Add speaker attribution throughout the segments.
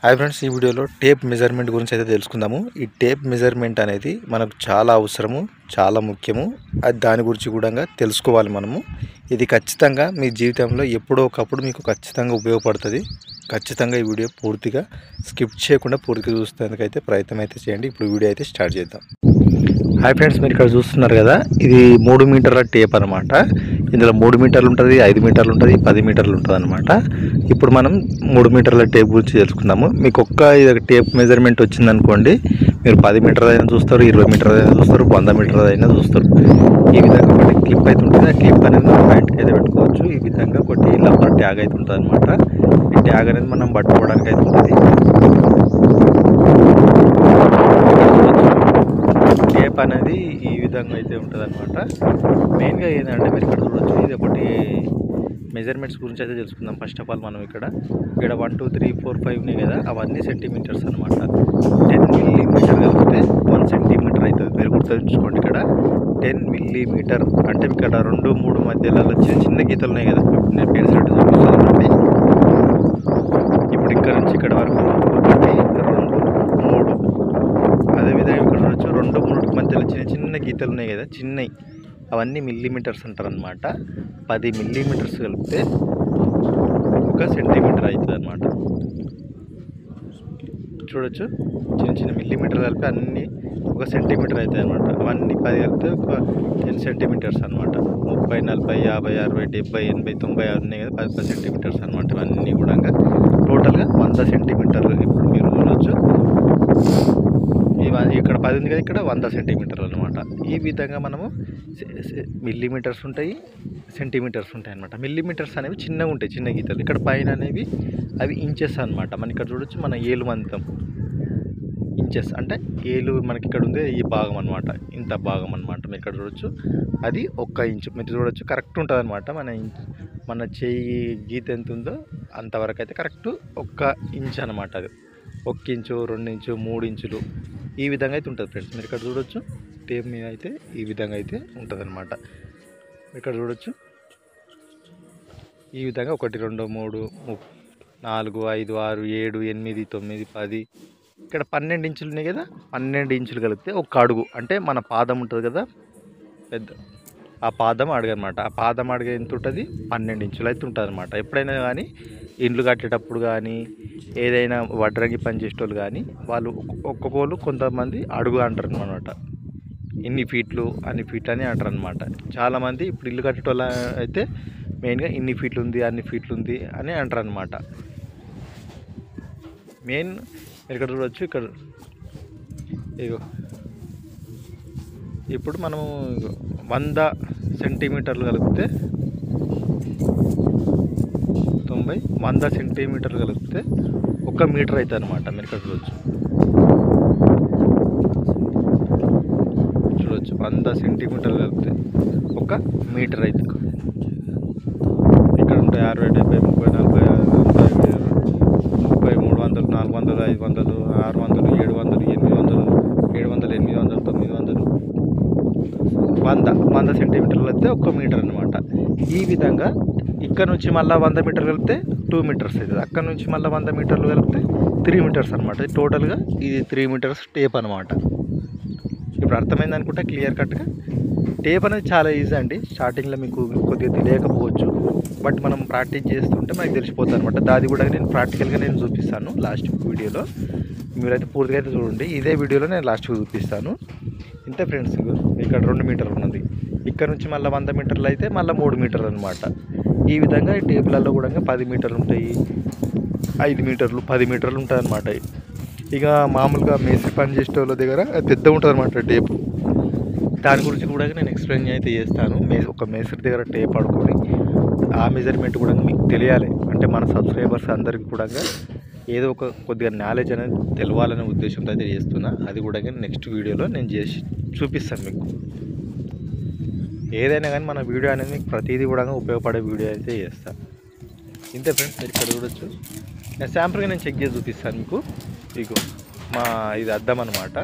Speaker 1: Hi friends, ఈ వీడియోలో tape measurement గురించి అయితే తెలుసుకుందాము. ఈ టేప్ మెజర్మెంట్ అనేది మనకు చాలా అవసరము, చాలా ముఖ్యము. అది దాని గురించి కూడా తెలుసుకోవాలి మనము. ఇది ఖచ్చితంగా మీ జీవితంలో ఎప్పుడో ఒకప్పుడు మీకు ఖచ్చితంగా ఉపయోగపడుతుంది. ఖచ్చితంగా ఈ వీడియో పూర్తిగా స్కిప్ చేయకుండా పూర్తిగా చూసేందుకైతే ప్రయత్నం అయితే చేయండి. ఇప్పుడు వీడియో అయితే స్టార్ట్ చేద్దాం. హాయ్ ఫ్రెండ్స్, మీరు ఇక్కడ చూస్తున్నారు కదా, ఇది 3 మీటర్ల టేప్ అనమాట. ఇందులో 3 మీటర్లు ఉంటుంది, 5 మీటర్లు ఉంటుంది, 10 మీటర్లు ఉంటుంది అనమాట. ఇప్పుడు మనం 3 మీటర్ల టేప్ గురించి తెలుసుకుందాము. మీకు ఇది టేప్ మెజర్మెంట్ వచ్చిందనుకోండి, మీరు 10 మీటర్లు అయినా చూస్తారు, 20 మీటర్లు అయినా చూస్తారు, 100 మీటర్లు అయినా చూస్తారు. ఈ విధంగా ఒకటి క్లిప్ అయితే ఉంటుంది. ఆ క్లిప్ అనేది మనం బయటకి అయితే పెట్టుకోవచ్చు. ఈ విధంగా ఒకటి రబ్బర్ ట్యాగ్ అయితే ఉంటుంది అనమాట. ఈ ట్యాగ్ అనేది మనం పట్టుకోవడానికి అయితే ఉంటుంది. టేప్ అనేది ఈ విధంగా అయితే ఉంటుంది అనమాట. మెయిన్గా ఏంటంటే మీరు ఇక్కడ చూడొచ్చు, ఇది ఒకటి మెజర్మెంట్స్ గురించి అయితే తెలుసుకుందాం. ఫస్ట్ ఆఫ్ ఆల్ మనం ఇక్కడ 1 2 3 4 5 ఉన్నాయి కదా, అవన్నీ సెంటీమీటర్స్ అనమాట. 10 మిల్లీమీటర్ కలిపితే 1 సెంటీమీటర్ అవుతుంది. మీరు గుర్తుంచుకోండి, ఇక్కడ 10 మిల్లీమీటర్ అంటే ఇక్కడ 2 3 మధ్యలో చిన్న చిన్న గీతలు ఉన్నాయి కదా, నేను పేర్చినట్టు చూపిస్తాను. ఇప్పుడు ఇక్కడ నుంచి ఇక్కడ వరకు 1 2 3, అదేవిధంగా ఇక్కడ చూడొచ్చు 2 3 మధ్యలో చిన్న చిన్న గీతలు ఉన్నాయి కదా, చిన్నవి, అవన్నీ మిల్లీమీటర్స్ అంటారు అనమాట. 10 మిల్లీమీటర్స్ కలిపితే 1 సెంటీమీటర్ అవుతుంది అనమాట. చూడొచ్చు, చిన్న చిన్న మిల్లీమీటర్ కలిపి అన్నీ 1 సెంటీమీటర్ అవుతాయి అనమాట. అవన్నీ 10 కలిపితే 10 సెంటీమీటర్స్ అనమాట. 30 40 50 60 70 80 90 ఉన్నాయి కదా, 10 సెంటీమీటర్స్ అనమాట. ఇవన్నీ కూడా టోటల్గా 100 సెంటీమీటర్లు. ఇప్పుడు మీరు చూడవచ్చు, ఇక్కడ 10 ఉంది కదా, ఇక్కడ 100 సెంటీమీటర్లు అనమాట. ఈ విధంగా మనము మిల్లీమీటర్స్ ఉంటాయి, సెంటీమీటర్స్ ఉంటాయి అనమాట. మిల్లీమీటర్స్ అనేవి చిన్నగా ఉంటాయి, చిన్న గీతలు. ఇక్కడ పైన అనేవి అవి ఇంచెస్ అనమాట. మనం ఇక్కడ చూడొచ్చు, మన ఏలు మందం ఇంచెస్ అంటే ఏలు మనకి ఇక్కడ ఉంది, ఈ భాగం అనమాట, ఇంత భాగం అనమాట. మీరు ఇక్కడ చూడొచ్చు, అది 1 ఇంచు. మీరు చూడొచ్చు, కరెక్ట్ ఉంటుంది అనమాట. మన చెయ్యి గీత ఎంత ఉందో అంతవరకు అయితే కరెక్ట్ 1 ఇంచు అనమాట. అది 1 ఇంచు, 2 ఇంచు, 3 ఇంచులు, ఈ విధంగా అయితే ఉంటుంది ఫ్రెండ్స్. మీరు ఇక్కడ చూడొచ్చు, టేప్ మీద అయితే ఈ విధంగా అయితే ఉంటుంది అనమాట. ఇక్కడ చూడొచ్చు, ఈ విధంగా 1 2 3 4 5 6 7 8 9 10, ఇక్కడ 12 ఇంచులు ఉన్నాయి కదా, 12 ఇంచులు కలిపితే 1 అడుగు. అంటే మన పాదం ఉంటుంది కదా పెద్ద, ఆ పాదం అడుగు అనమాట. ఆ పాదం అడుగు ఎంత ఉంటుంది, 12 ఇంచులు అయితే ఉంటుంది అనమాట. ఎప్పుడైనా కానీ ఇండ్లు కట్టేటప్పుడు కానీ ఏదైనా వడ్రంగి పని చేసేటోళ్ళు కానీ వాళ్ళు ఒక్కొక్కరు కొంతమంది అడుగు అంటారు అనమాట. ఇన్ని ఫీట్లు అన్ని ఫీట్లు అని అంటారు అనమాట. చాలామంది ఇప్పుడు ఇల్లు కట్టేటోళ్ళు అయితే మెయిన్గా ఇన్ని ఫీట్లు ఉంది, అన్ని ఫీట్లు ఉంది అని అంటారు అనమాట. మెయిన్ ఇక్కడ చూడవచ్చు, ఇక్కడ ఇగో ఇప్పుడు మనము 100 సెంటీమీటర్లు కలిపితే 90, 100 సెంటీమీటర్లు కలిపితే 1 మీటర్ అవుతుంది అనమాట. మీరు ఇక్కడ చూడవచ్చు, 100 సెంటీమీటర్లు కలిపితే 1 మీటర్ అవుతుంది. ఇక్కడ ఉంటాయి 60 70 30 40 50 30 300 400 500 600 700 800 700 800 900 100 సెంటీమీటర్లు అయితే 1 మీటర్ అనమాట. ఈ విధంగా ఇక్కడ నుంచి మళ్ళీ 100 మీటర్లు కలిపితే 2 మీటర్స్ అవుతుంది. అక్కడ నుంచి మళ్ళీ 100 మీటర్లు కలిపితే 3 మీటర్స్ అనమాట. టోటల్గా ఇది 3 మీటర్స్ టేప్ అనమాట. ఇప్పుడు అర్థమైంది అనుకుంటా క్లియర్ కట్గా. టేప్ అనేది చాలా ఈజీ అండి. స్టార్టింగ్లో మీకు కొద్దిగా తెలియకపోవచ్చు, బట్ మనం ప్రాక్టీస్ చేస్తుంటే మనకు తెలిసిపోతుంది అనమాట. దాది కూడా నేను ప్రాక్టికల్గా నేను చూపిస్తాను లాస్ట్ వీడియోలో. మీరైతే పూర్తిగా అయితే చూడండి. ఇదే వీడియోలో నేను లాస్ట్కి చూపిస్తాను. ఇంతే ఫ్రెండ్స్, ఇక్కడ 2 మీటర్లు ఉన్నది. ఇక్కడ నుంచి మళ్ళీ 100 మీటర్లు అయితే మళ్ళీ 3 మీటర్లు అనమాట. ఈ విధంగా టేపులలో కూడా 10 మీటర్లు ఉంటాయి, 5 మీటర్లు 10 మీటర్లు ఉంటాయి అనమాట. ఇక మామూలుగా మేస్త్రి పని చేసే వాళ్ళ దగ్గర పెద్ద ఉంటుంది అనమాట టేపు. దాని గురించి కూడా నేను ఎక్స్ప్లెయిన్ అయితే చేస్తాను. ఒక మేస్త్రి దగ్గర టేప్ పడుకొని ఆ మెజర్మెంట్ కూడా మీకు తెలియాలి అంటే మన సబ్స్క్రైబర్స్ అందరికీ కూడా ఏదో ఒక కొద్దిగా నాలెడ్జ్ అనేది తెలవాలనే ఉద్దేశంతో అయితే చేస్తున్నా. అది కూడా నెక్స్ట్ వీడియోలో నేను చేసి చూపిస్తాను మీకు. ఏదైనా కానీ మన వీడియో అనేది మీకు ప్రతిదీ కూడా ఉపయోగపడే వీడియో అయితే చేస్తాను. ఇంతే ఫ్రెండ్స్, మీరు ఇక్కడ చూడొచ్చు. నేను శాంపుల్గా నేను చెక్ చేసి చూపిస్తాను మీకు. ఇగో ఇది అద్దం అనమాట.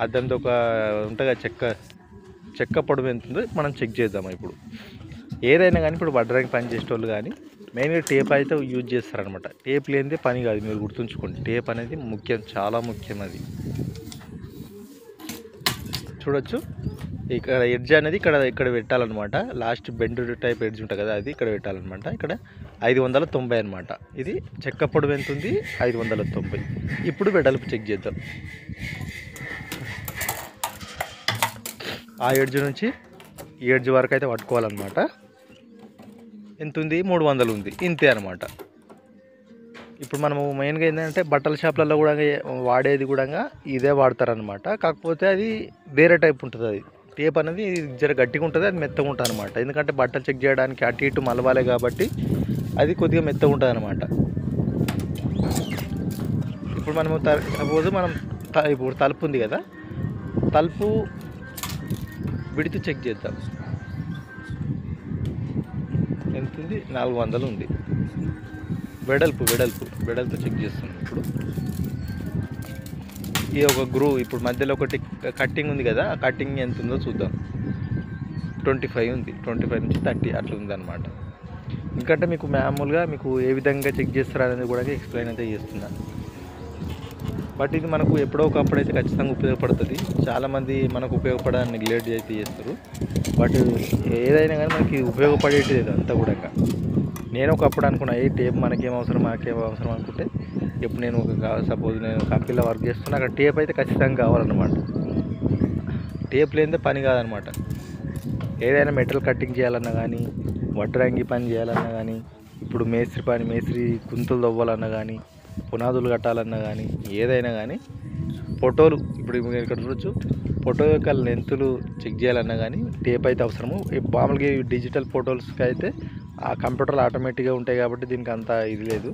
Speaker 1: అద్దంతో ఒక ఉంటుంది చెక్క పొడవు ఎంత ఉందో మనం చెక్ చేద్దాం. ఇప్పుడు ఏదైనా కానీ ఇప్పుడు వడ్రంగి పని చేసేటోళ్ళు కానీ మెయిన్గా టేప్ అయితే యూజ్ చేస్తారనమాట. టేప్ లేనిదే పని కాదు, మీరు గుర్తుంచుకోండి. టేప్ అనేది ముఖ్యం, చాలా ముఖ్యం. అది చూడొచ్చు, ఇక్కడ ఎడ్జ్ అనేది ఇక్కడ పెట్టాలన్నమాట. లాస్ట్ బెండ్ టైప్ ఎడ్జ్ ఉంటుంది కదా, అది ఇక్కడ పెట్టాలన్నమాట. ఇక్కడ 590 అనమాట. ఇది చెక్క పొడవు ఎంత ఉంది? 590. ఇప్పుడు వెడల్పు చెక్ చేద్దాం. ఆ ఎడ్జ్ నుంచి ఈ ఎడ్జ్ వరకు అయితే పట్టుకోవాలన్నమాట. ఎంత ఉంది? 300 ఉంది. ఇంతే అనమాట. ఇప్పుడు మనము మెయిన్గా ఏంటంటే బట్టల షాప్లలో కూడా వాడేది కూడా ఇదే వాడతారనమాట. కాకపోతే అది వేరే టైప్ ఉంటుంది. అది టేప్ అనేది జర గట్టిగా ఉంటుంది, అది మెత్తగా ఉంటుంది అనమాట. ఎందుకంటే బట్టలు చెక్ చేయడానికి అటు ఇటు మలవాలే కాబట్టి అది కొద్దిగా మెత్తగా ఉంటుంది అనమాట. ఇప్పుడు మనము సపోజ్ ఇప్పుడు తలుపు ఉంది కదా, తలుపు విడితే చెక్ చేద్దాం. ఎంత ఉంది? 400 ఉంది. వెడల్పు చెక్ చేస్తున్నాం. ఇప్పుడు ఈ ఒక గ్రూవ్, ఇప్పుడు మధ్యలో ఒకటి కట్టింగ్ ఉంది కదా, ఆ కట్టింగ్ ఎంత ఉందో చూద్దాం. 25 ఉంది. 25 నుంచి 30 అట్లా ఉందన్నమాట. ఎందుకంటే మీకు మామూలుగా మీకు ఏ విధంగా చెక్ చేస్తారు అనేది కూడా ఎక్స్ప్లెయిన్ అయితే చేస్తున్నాను. బట్ ఇది మనకు ఎప్పుడో ఒకప్పుడు అయితే ఖచ్చితంగా ఉపయోగపడుతుంది. చాలామంది మనకు ఉపయోగపడడానికి నెగ్లెక్ట్ అయితే చేస్తారు. బట్ ఏదైనా కానీ మనకి ఉపయోగపడేది అంతా కూడా. నేను ఒకప్పుడు అనుకున్నా, ఏ టేప్ మనకేం అవసరం అనుకుంటే, ఇప్పుడు నేను సపోజ్ నేను కంపెనీలో వర్క్ చేస్తున్నా, అక్కడ టేప్ అయితే ఖచ్చితంగా కావాలన్నమాట. టేప్ లేనిదే పని కాదనమాట. ఏదైనా మెటల్ కట్టింగ్ చేయాలన్నా కానీ, వడ్రంగి పని చేయాలన్నా కానీ, ఇప్పుడు మేస్త్రి గుంతలు తవ్వాలన్నా కానీ, పునాదులు కట్టాలన్నా కానీ, ఏదైనా కానీ ఫోటోలు, ఇప్పుడు ఇక్కడ చూడొచ్చు, ఫోటో యొక్క లెంతులు చెక్ చేయాలన్నా కానీ టేప్ అయితే అవసరము. మామూలుగా డిజిటల్ ఫోటోస్కి అయితే ఆ కంప్యూటర్లు ఆటోమేటిక్గా ఉంటాయి కాబట్టి దీనికి అంత ఇది లేదు.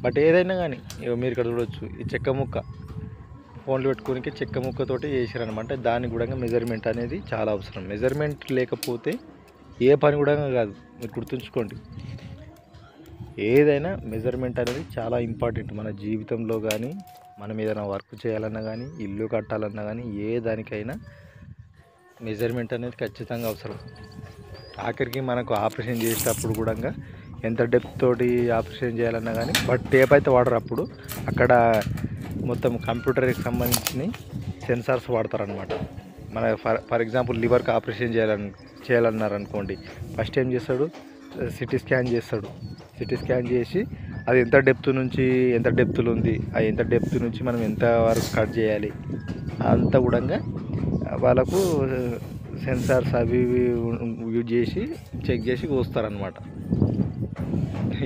Speaker 1: బట్ ఏదైనా కానీ మీరు ఇక్కడ చూడొచ్చు, ఈ చెక్క ముక్క ఫోన్లు పెట్టుకోనికి చెక్క ముక్కతోటి చేసారనమాట. దానికి కూడా మెజర్మెంట్ అనేది చాలా అవసరం. మెజర్మెంట్ లేకపోతే ఏ పని కూడా కాదు, మీరు గుర్తుంచుకోండి. ఏదైనా మెజర్మెంట్ అనేది చాలా ఇంపార్టెంట్ మన జీవితంలో. కానీ మనం ఏదైనా వర్క్ చేయాలన్నా కానీ, ఇల్లు కట్టాలన్నా కానీ, ఏ దానికైనా మెజర్మెంట్ అనేది ఖచ్చితంగా అవసరం. ఆఖరికి మనకు ఆపరేషన్ చేసేటప్పుడు కూడా ఎంత డెప్త్ తోటి ఆపరేషన్ చేయాలన్నా కానీ, బట్ టేప్ అయితే వాడరు. అప్పుడు అక్కడ మొత్తం కంప్యూటర్కి సంబంధించిన సెన్సార్స్ వాడతారనమాట. మన ఫర్ ఎగ్జాంపుల్ లివర్కి ఆపరేషన్ చేయాలన్నారు అనుకోండి, ఫస్ట్ ఏం చేస్తాడు? సిటీ స్కాన్ చేస్తాడు. సిటీ స్కాన్ చేసి అది ఎంత డెప్త్లో ఉంది, ఆ ఎంత డెప్త్ నుంచి మనం ఎంత వరకు కట్ చేయాలి అంతా కూడా వాళ్ళకు సెన్సార్స్ అవి యూజ్ చేసి చెక్ చేసి కోస్తారనమాట.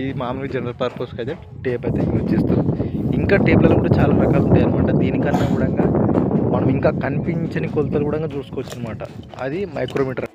Speaker 1: ఈ మామూలుగా జనరల్ పర్పస్కి అయితే టేప్ అయితే యూజ్ చేస్తారు. ఇంకా టేప్లలో కూడా చాలా రకాలు ఉంటాయి అనమాట. దీనికన్నా కూడా మనం ఇంకా కనిపించని కొలతలు కూడా చూసుకోవచ్చు అనమాట. అది మైక్రోమీటర్.